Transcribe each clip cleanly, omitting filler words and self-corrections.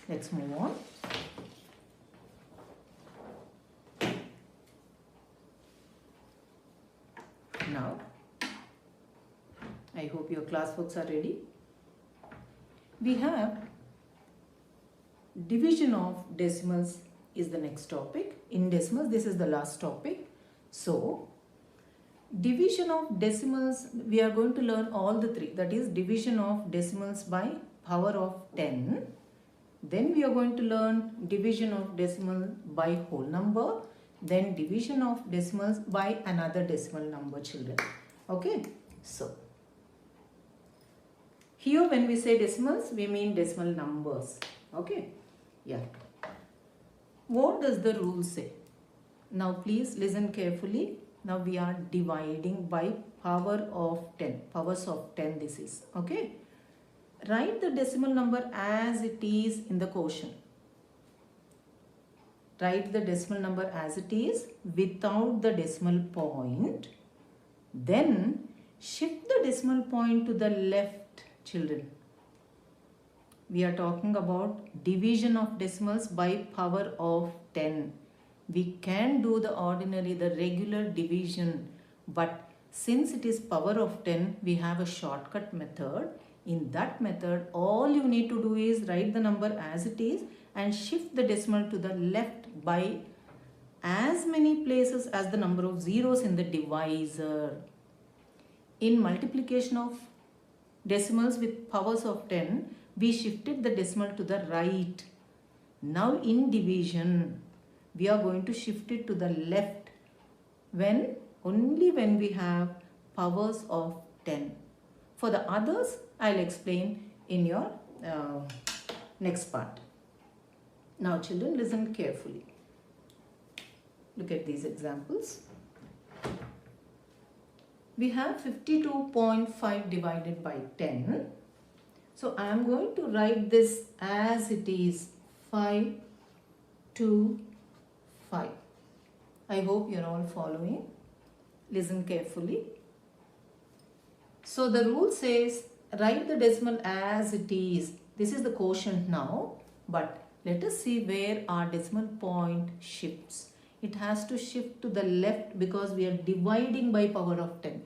Let's move on. Now, I hope your classworks are ready. We have division of decimals is the next topic. In decimals, this is the last topic. So, division of decimals, we are going to learn all the three. That is division of decimals by power of 10. Then we are going to learn division of decimal by whole number. Then division of decimals by another decimal number, children. Okay. So, here when we say decimals, we mean decimal numbers. Okay. Yeah. What does the rule say? Now please listen carefully. Now we are dividing by power of 10. Powers of 10 this is. Okay. Write the decimal number as it is in the quotient. Write the decimal number as it is without the decimal point. Then shift the decimal point to the left, children. We are talking about division of decimals by power of 10. We can do the ordinary, the regular division, but since it is power of 10, we have a shortcut method. In that method, all you need to do is write the number as it is and shift the decimal to the left by as many places as the number of zeros in the divisor. In multiplication of decimals with powers of 10, we shifted the decimal to the right. Now in division, we are going to shift it to the left only when we have powers of 10. For the others, I'll explain in your next part. Now children, listen carefully. Look at these examples. We have 52.5 divided by 10. So I am going to write this as it is, 5, 2, 5. I hope you are all following. Listen carefully. So the rule says write the decimal as it is. This is the quotient now, but let us see where our decimal point shifts. It has to shift to the left because we are dividing by power of 10.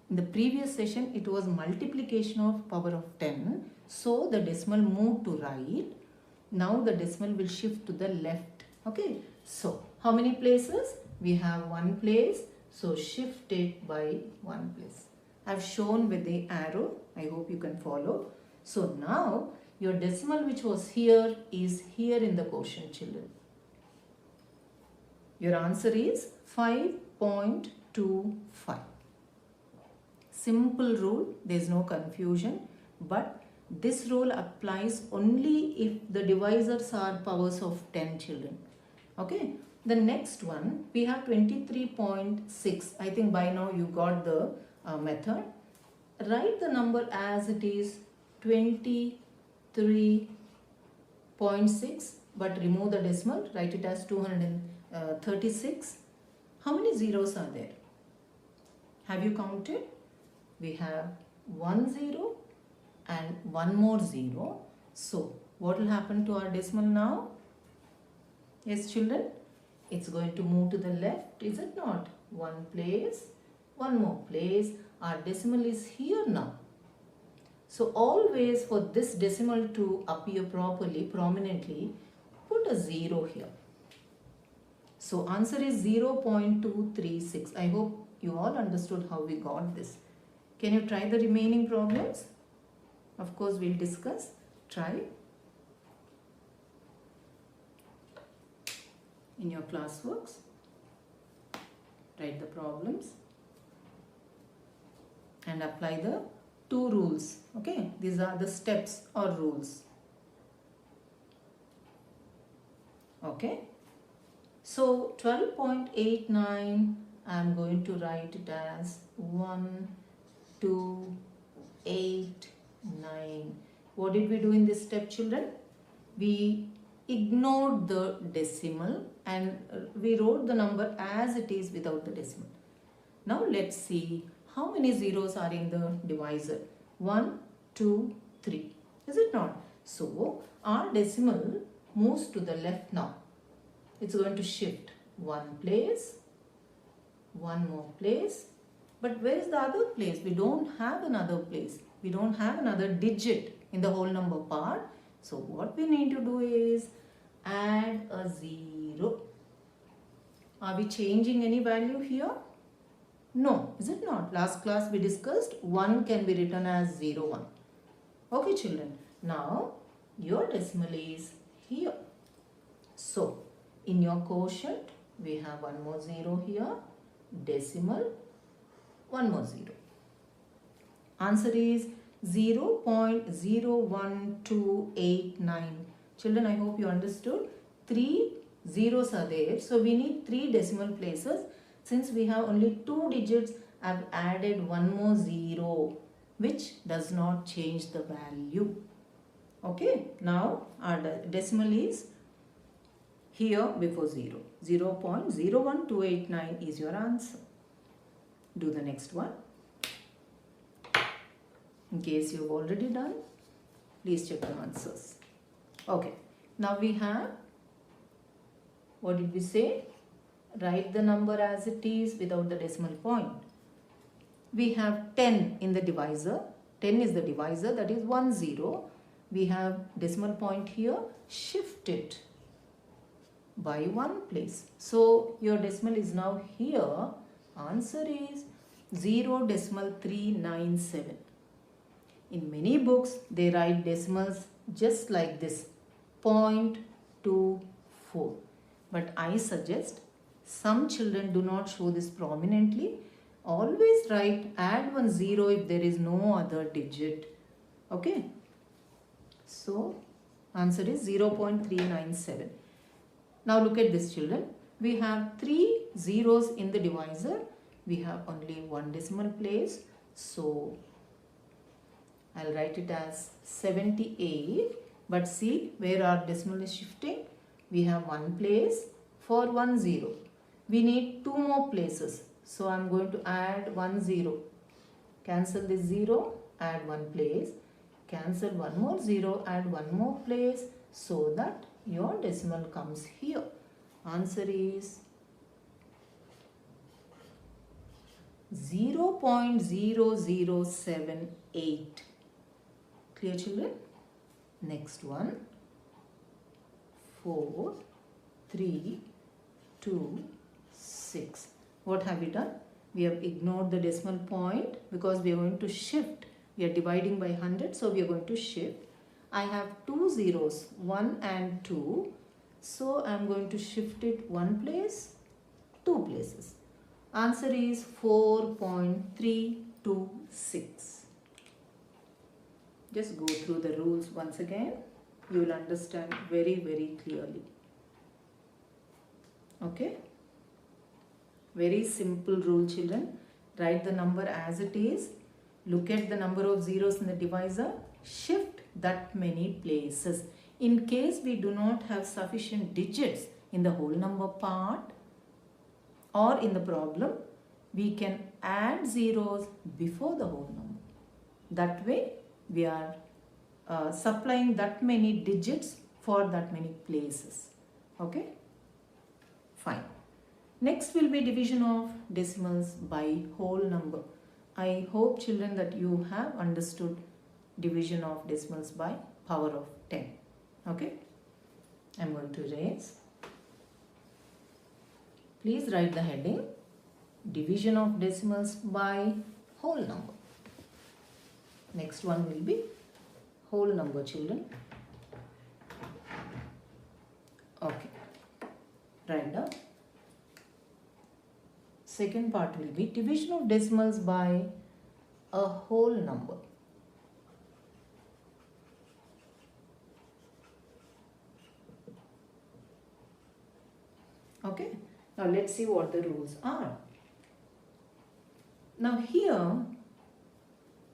In the previous session, it was multiplication of power of 10. So the decimal moved to right. Now the decimal will shift to the left. Okay. So how many places? We have one place. So shift it by one place. I have shown with the arrow. I hope you can follow. So now your decimal which was here is here in the quotient, children. Your answer is 5.25. Simple rule, there is no confusion, but this rule applies only if the divisors are powers of 10, children. Okay, the next one we have 23.6. I think by now you got the method. Write the number as it is, 23.6, but remove the decimal, write it as 236. How many zeros are there? Have you counted? We have 1 0 and one more 0. So what will happen to our decimal now? Yes, children, it's going to move to the left, is it not? One place, one more place. Our decimal is here now. So always for this decimal to appear properly, prominently, put a 0 here. So answer is 0.236. I hope you all understood how we got this. Can you try the remaining problems? Of course, we'll discuss. Try. In your classworks, write the problems and apply the two rules. Okay, these are the steps or rules. Okay, so 12.89, I am going to write it as 1, 2, 8, 9. What did we do in this step, children? We ignored the decimal and we wrote the number as it is without the decimal. Now let's see how many zeros are in the divisor. 1, 2, 3. Is it not? So our decimal moves to the left now, it's going to shift one place, one more place. But where is the other place? We don't have another place. We don't have another digit in the whole number part. So what we need to do is add a 0. Are we changing any value here? No, is it not? Last class we discussed 1 can be written as 0, 1. Okay children, now your decimal is here. So in your quotient we have one more 0 here, decimal, one more 0. Answer is 0.01289. Children, I hope you understood. 3 zeros are there. So we need 3 decimal places. Since we have only 2 digits, I have added one more 0, which does not change the value. Okay. Now our decimal is here before 0. 0.01289 is your answer. Do the next one. In case you have already done, please check the answers. Okay. Now we have, what did we say? Write the number as it is without the decimal point. We have 10 in the divisor. 10 is the divisor, that is 1 0. We have decimal point here. Shift it by one place. So your decimal is now here. Answer is 0.397. In many books, they write decimals just like this, 0.24. But I suggest some children do not show this prominently. Always write, add one 0 if there is no other digit. Okay. So, answer is 0.397. Now look at this children. We have 3 zeros in the divisor. We have only one decimal place. So, I'll write it as 78. But see where our decimal is shifting. We have one place for 1 0. We need 2 more places. So, I'm going to add 1 0. Cancel this 0, add one place. Cancel one more 0, add one more place. So that your decimal comes here. Answer is 0.0078. Clear children? Next one. 4, 3, 2, 6. What have we done? We have ignored the decimal point because we are going to shift. We are dividing by 100, so we are going to shift. I have 2 zeros, 1 and 2. So I am going to shift it one place, 2 places. Answer is 4.326. Just go through the rules once again. You will understand very, very clearly. Okay. Very simple rule, children. Write the number as it is. Look at the number of zeros in the divisor. Shift that many places. In case we do not have sufficient digits in the whole number part or in the problem, we can add zeros before the whole number. That way, we are supplying that many digits for that many places. Okay? Fine. Next will be division of decimals by whole number. I hope children that you have understood division of decimals by power of 10. Okay? I am going to erase. Please write the heading division of decimals by whole number. Next one will be whole number, children. Okay. Write down. Second part will be division of decimals by a whole number. Okay. Now let's see what the rules are. Now here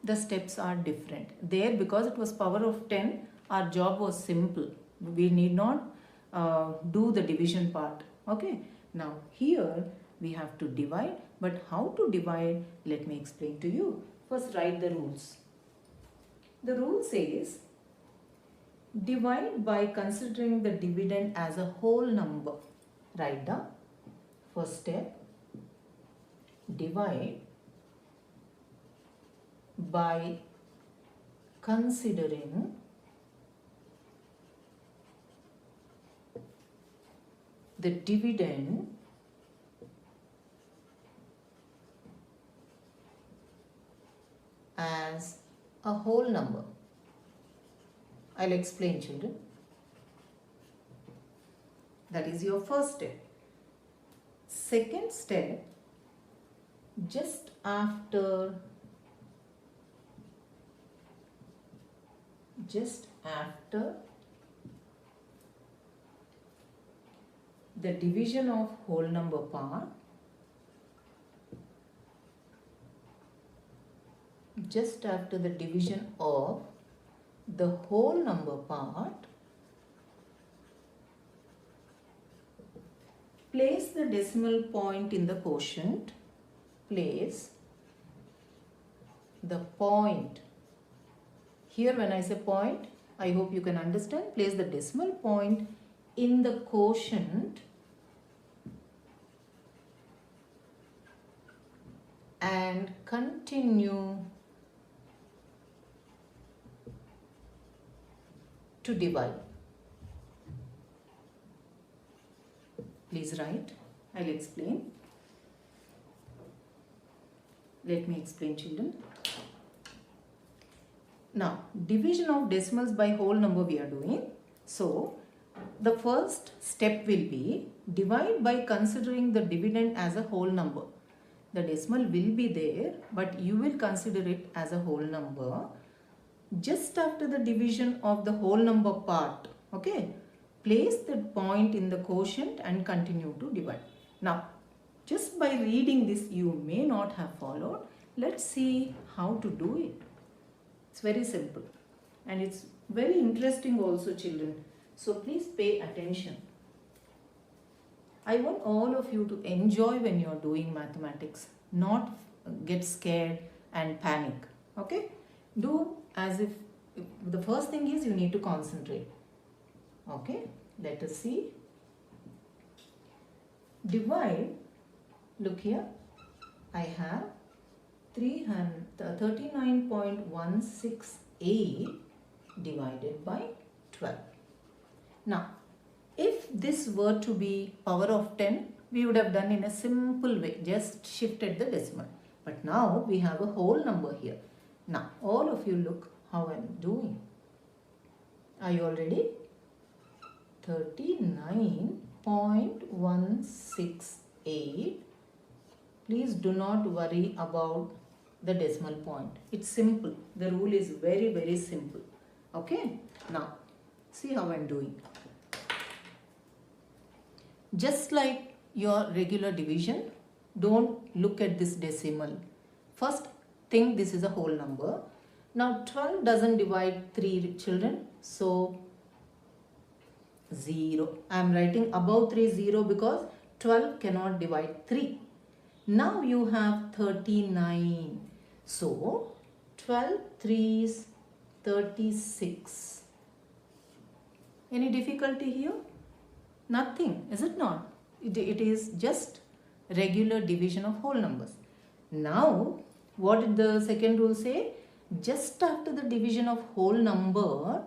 the steps are different. There, because it was power of 10, our job was simple. We need not do the division part. Okay. Now here we have to divide, but how to divide, let me explain to you. First write the rules. The rule says Divide by considering the dividend as a whole number. Write down. First step. Divide by considering the dividend as a whole number. I'll explain, children. That is your first step. Second step, just after the division of whole number part, just after the division of the whole number part, place the decimal point in the quotient. Place the point. Here when I say point, I hope you can understand. Place the decimal point in the quotient and continue to divide. Please write. I'll explain. Let me explain, children. Now, division of decimals by whole number we are doing. So, the first step will be divide by considering the dividend as a whole number. The decimal will be there, but you will consider it as a whole number. Just after the division of the whole number part, okay, place the point in the quotient and continue to divide. Now, just by reading this, you may not have followed. Let's see how to do it. It's very simple and it's very interesting also, children. So please pay attention. I want all of you to enjoy when you are doing mathematics, not get scared and panic. Okay? Do as if the first thing is you need to concentrate. Okay? Let us see. Divide. Look here. I have 39.168 divided by 12. Now, if this were to be power of 10, we would have done in a simple way, just shifted the decimal. But now we have a whole number here. Now, all of you look how I am doing. Are you all ready? 39.168. Please do not worry about the decimal point. It's simple. The rule is very, very simple. Okay? Now, see how I am doing. Just like your regular division, don't look at this decimal. First, think this is a whole number. Now, 12 doesn't divide 3 children. So, 0. I am writing above 3 0 because 12 cannot divide 3. Now, you have 39. So, 12 3s 36. Any difficulty here? Nothing, is it not? It is just regular division of whole numbers. Now, what did the second rule say? Just after the division of whole number,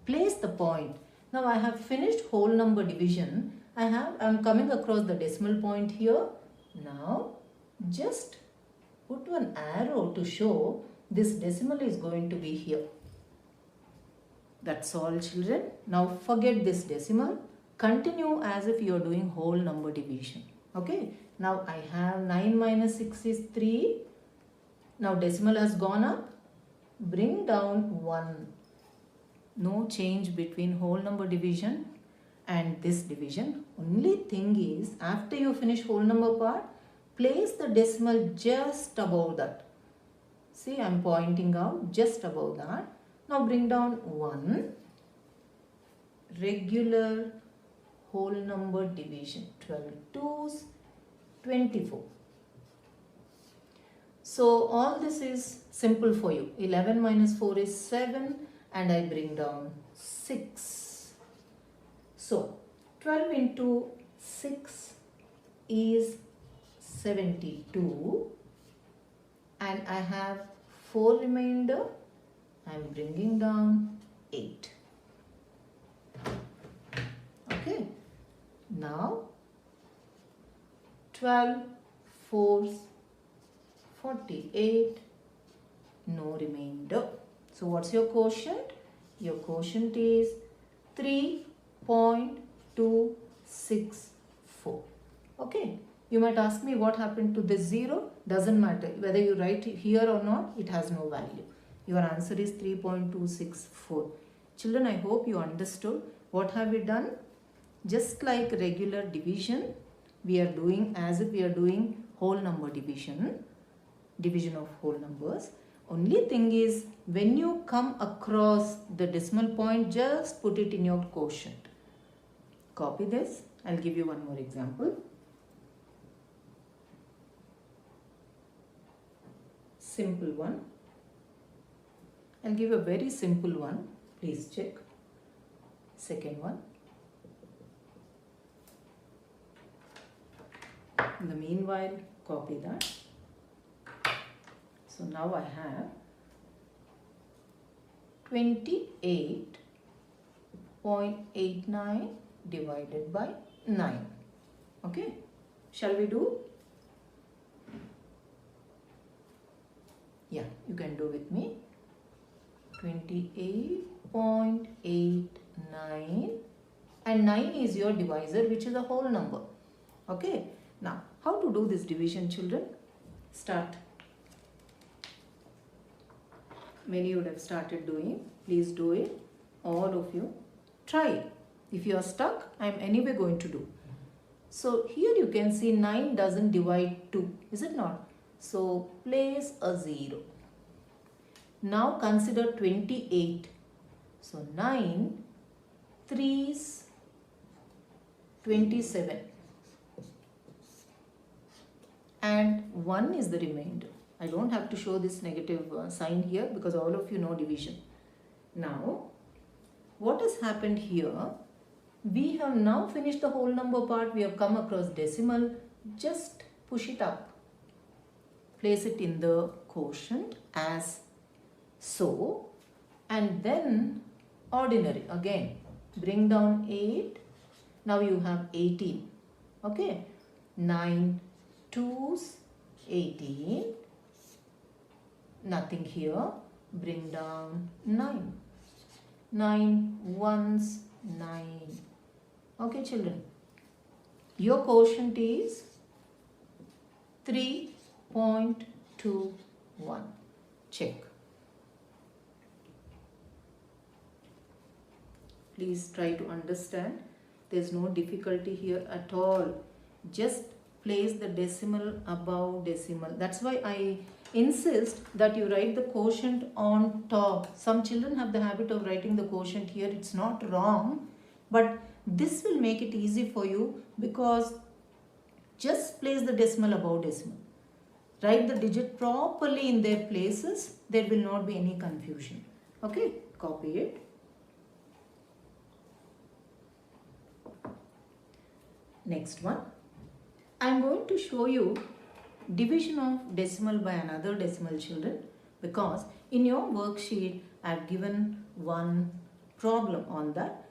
place the point. Now, I have finished whole number division. I am coming across the decimal point here. Now, just put one arrow to show this decimal is going to be here. That's all, children. Now, forget this decimal. Continue as if you are doing whole number division. Okay. Now, I have 9 minus 6 is 3. Now, decimal has gone up. Bring down 1. No change between whole number division and this division. Only thing is, after you finish whole number part, place the decimal just above that. See, I am pointing out just above that. Now, bring down 1. Regular whole number division. 12 2s, 24. So, all this is simple for you. 11 minus 4 is 7 and I bring down 6. So 12 into 6 is 72 and I have 4 remainder. I am bringing down 8. Okay. Now 12 4s 48, no remainder. So what's your quotient? Your quotient is 3.264. Okay. You might ask me what happened to this 0. Doesn't matter. Whether you write it here or not, it has no value. Your answer is 3.264. Children, I hope you understood. What have we done? Just like regular division, we are doing as if we are doing whole number division of whole numbers. Only thing is, when you come across the decimal point, just put it in your quotient. Copy this. I'll give you one more example. Simple one. I'll give a very simple one. Please check. Second one. In the meanwhile, copy that. So now I have 28.89 divided by 9. Okay. Shall we do? Yeah, you can do with me. 28.89 and 9 is your divisor, which is a whole number. Okay. Now, how to do this division, children? Start. Many would have started doing. Please do it. All of you. Try. If you are stuck, I am anyway going to do. So, here you can see 9 doesn't divide 2. Is it not? So, place a 0. Now, consider 28. So, 9, 3's 27. And 1 is the remainder. I don't have to show this negative sign here because all of you know division. Now, what has happened here? We have now finished the whole number part. We have come across decimal. Just push it up. Place it in the quotient as so. And then ordinary again. Bring down 8. Now you have 18. Okay. 9 2's 18. Nothing here. Bring down 9. 9 1's 9. Okay, children. Your quotient is 3.21. Check. Please try to understand. There's no difficulty here at all. Just place the decimal above decimal. That's why I insist that you write the quotient on top. Some children have the habit of writing the quotient here. It's not wrong, but this will make it easy for you because just place the decimal above decimal. Write the digit properly in their places. There will not be any confusion. Okay, copy it. Next one. I am going to show you division of decimal by another decimal, children, because in your worksheet I have given one problem on that.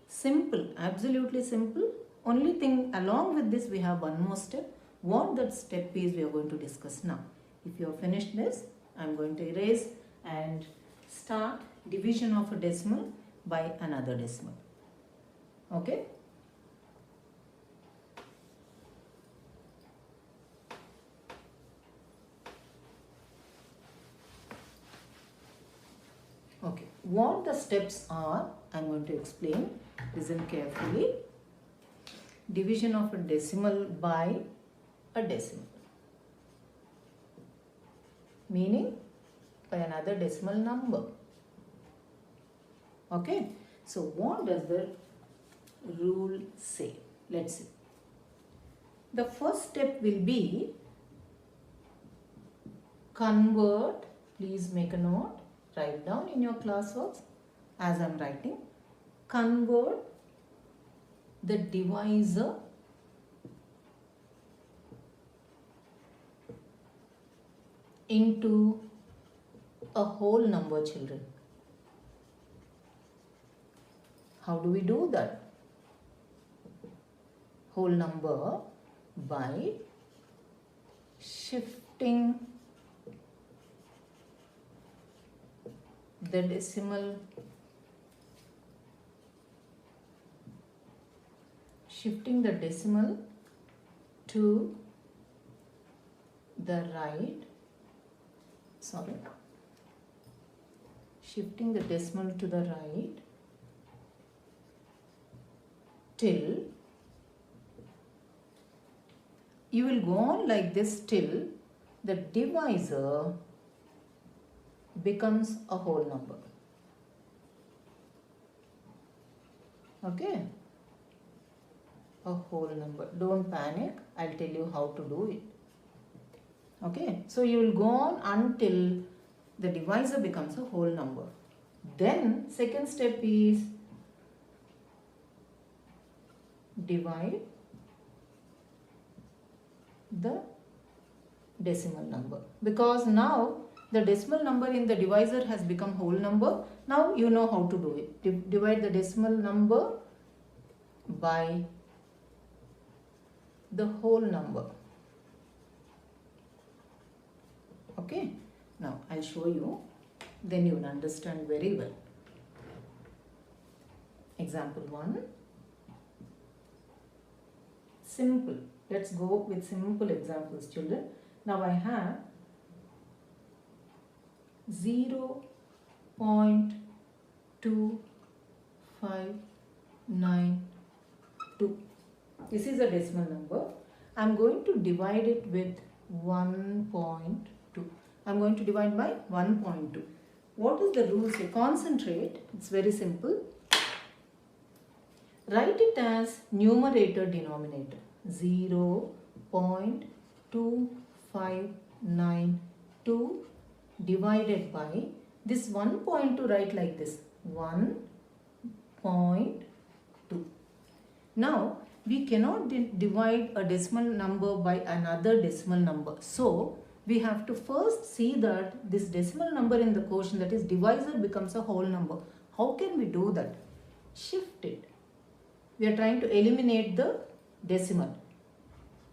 Simple, absolutely simple. Only thing along with this we have one more step. What that step is we are going to discuss now. If you have finished this, I am going to erase and start division of a decimal by another decimal. Okay. Okay, what the steps are, I am going to explain. Listen carefully. Division of a decimal by a decimal. Meaning by another decimal number. Okay, so what does the rule say? Let's see. The first step will be convert. Please make a note. Write down in your classworks as I am writing. convert the divisor into a whole number, children. How do we do that? Whole number by shifting the decimal to the right, shifting the decimal to the right till you will go on like this till the divisor becomes a whole number. Okay? A whole number. Don't panic. I'll tell you how to do it. Okay? So you will go on until the divisor becomes a whole number. Then second step is divide the decimal number, because now the decimal number in the divisor has become whole number. Now you know how to do it. Divide the decimal number by the whole number. Okay, now I'll show you, then you will understand very well. Example 1. Simple. Let's go with simple examples, children. Now I have 0.2592. This is a decimal number. I am going to divide it with 1.2. I am going to divide by 1.2. What is the rule say? Concentrate. It's very simple. Write it as numerator denominator. 0.2592 divided by this 1.2, write like this, 1.2. Now we cannot divide a decimal number by another decimal number. So we have to first see that this decimal number in the quotient, that is divisor, becomes a whole number. How can we do that? Shift it. We are trying to eliminate the decimal.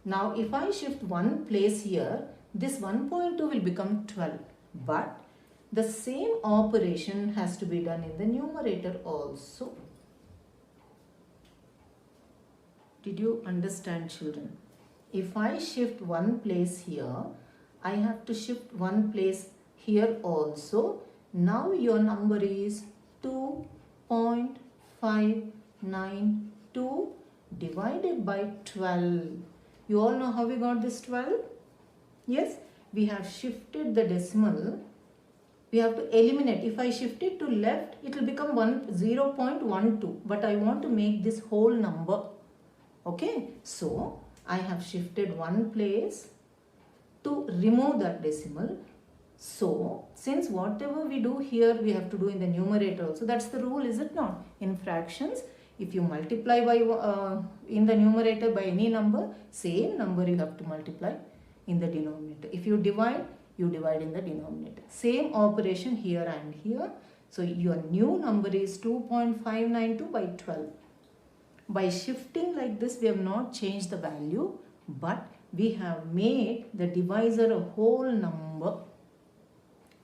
Now if I shift one place here, this 1.2 will become 12. But the same operation has to be done in the numerator also. Did you understand, children? If I shift one place here, I have to shift one place here also. Now your number is 2.592 divided by 12. You all know how we got this 12? Yes, we have shifted the decimal. We have to eliminate. If I shift it to left, it will become 0.12. But I want to make this whole number. Okay, so I have shifted one place to remove that decimal. So, since whatever we do here, we have to do in the numerator also. That's the rule, is it not? In fractions, if you multiply by in the numerator by any number, same number you have to multiply in the denominator. If you divide in the denominator. Same operation here and here. So, your new number is 2.592 by 12. By shifting like this, we have not changed the value, but we have made the divisor a whole number.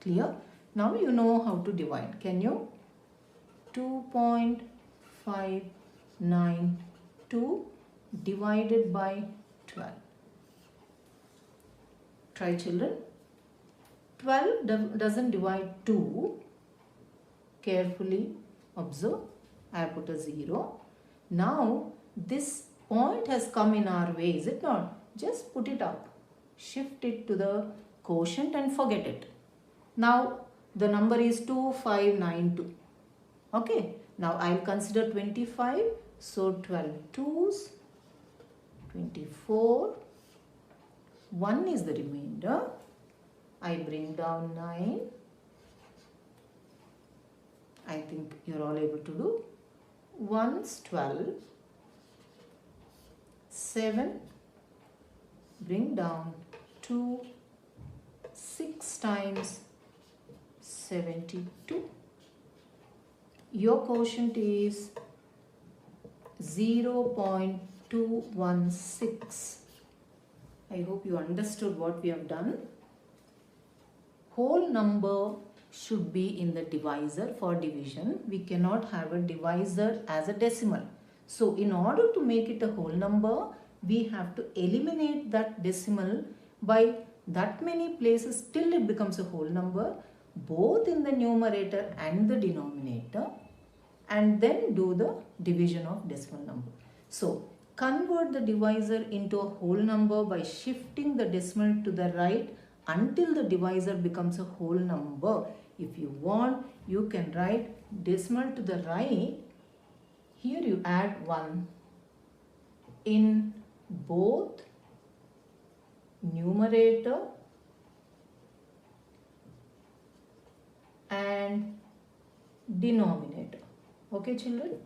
Clear? Now you know how to divide. Can you? 2.592 divided by 12. Try, children. 12 doesn't divide 2. Carefully observe. I have put a 0. Now this point has come in our way, is it not? Just put it up. Shift it to the quotient and forget it. Now the number is 2592. Okay. Now I will consider 25. So 12 2s, 24. 1 is the remainder. I bring down 9. I think you are all able to do. 1's 12, 7, bring down 2, 6 times 72. Your quotient is 0.216. I hope you understood what we have done. Whole number should be in the divisor for division. We cannot have a divisor as a decimal. So in order to make it a whole number, we have to eliminate that decimal by that many places till it becomes a whole number, both in the numerator and the denominator, and then do the division of decimal number. So convert the divisor into a whole number by shifting the decimal to the right until the divisor becomes a whole number. If you want, you can write decimal to the right. Here you add 1 in both numerator and denominator. Okay, children?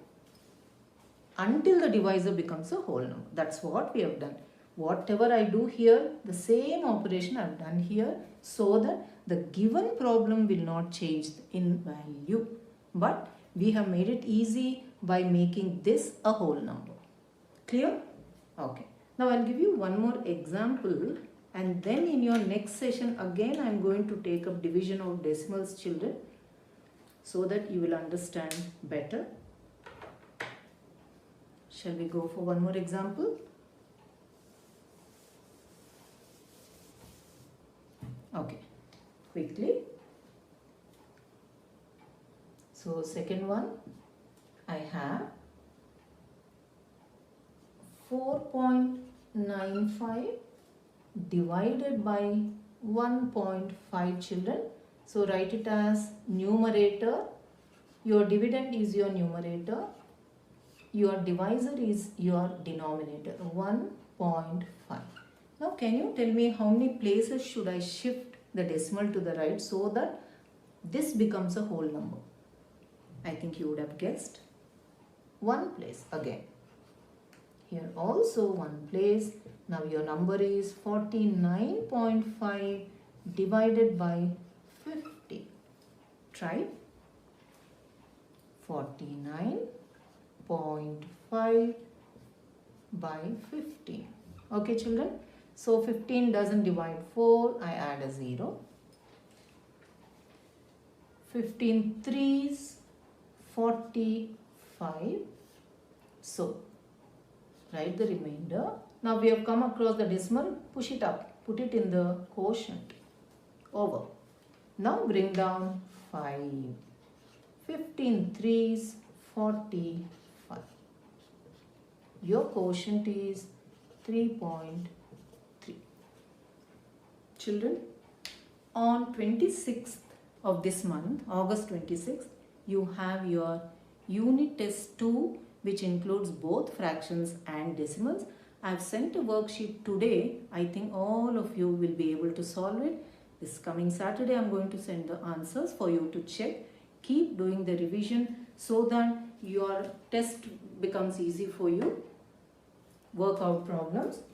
Until the divisor becomes a whole number. That's what we have done. Whatever I do here, the same operation I have done here, so that the given problem will not change in value. But we have made it easy by making this a whole number. Clear? Okay. Now I'll give you one more example, and then in your next session again I am going to take up division of decimals, children, so that you will understand better. Shall we go for one more example? Okay, quickly. So second one, I have 4.95 divided by 1.5, children. So write it as numerator. Your dividend is your numerator. Your divisor is your denominator, 1.5. Now can you tell me how many places should I shift the decimal to the right so that this becomes a whole number? I think you would have guessed. One place again. Here also one place. Now your number is 49.5 divided by 50. Try. 49.5 by 15. Okay, children. So 15 doesn't divide 4. I add a 0. 15 threes, 45. So write the remainder. Now we have come across the decimal. Push it up. Put it in the quotient. Over. Now bring down 5. 15 threes, 45. Your quotient is 3.3. Children, on 26th of this month, August 26th, you have your unit test 2, which includes both fractions and decimals. I have sent a worksheet today. I think all of you will be able to solve it. This coming Saturday, I am going to send the answers for you to check. Keep doing the revision so that your test becomes easy for you. Work out problems.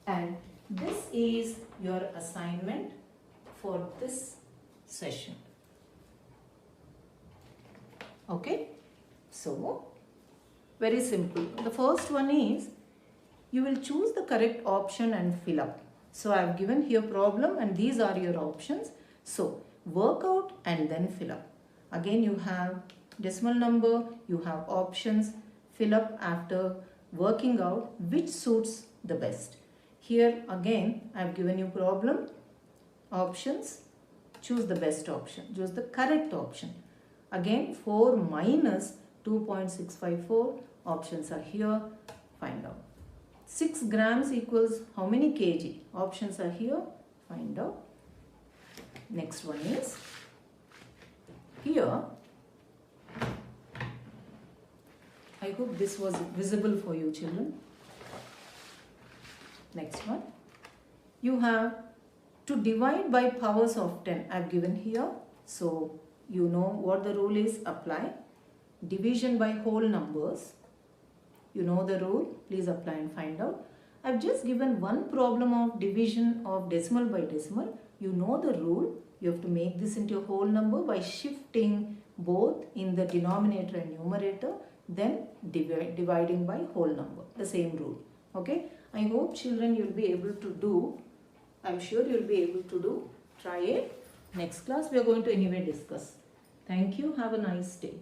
And this is your assignment for this session. Okay? So, very simple. The first one is, you will choose the correct option and fill up. So, I have given here problem and these are your options. So, work out and then fill up. Again, you have decimal number, you have options, fill up after working out which suits the best. Here again, I have given you problem, options, choose the best option, choose the correct option. Again, 4 minus 2.654, options are here, find out. 6 grams equals how many kg? Options are here, find out. Next one is, here, I hope this was visible for you, children. Next one, you have to divide by powers of 10. I have given here, so you know what the rule is, apply. division by whole numbers. You know the rule, please apply and find out. I've just given one problem of division of decimal by decimal. You know the rule. You have to make this into a whole number by shifting both in the denominator and numerator, then dividing by whole number, the same rule. Okay, I hope children you'll be able to do. I'm sure you'll be able to do. Try it. Next class we are going to anyway discuss. Thank you. Have a nice day.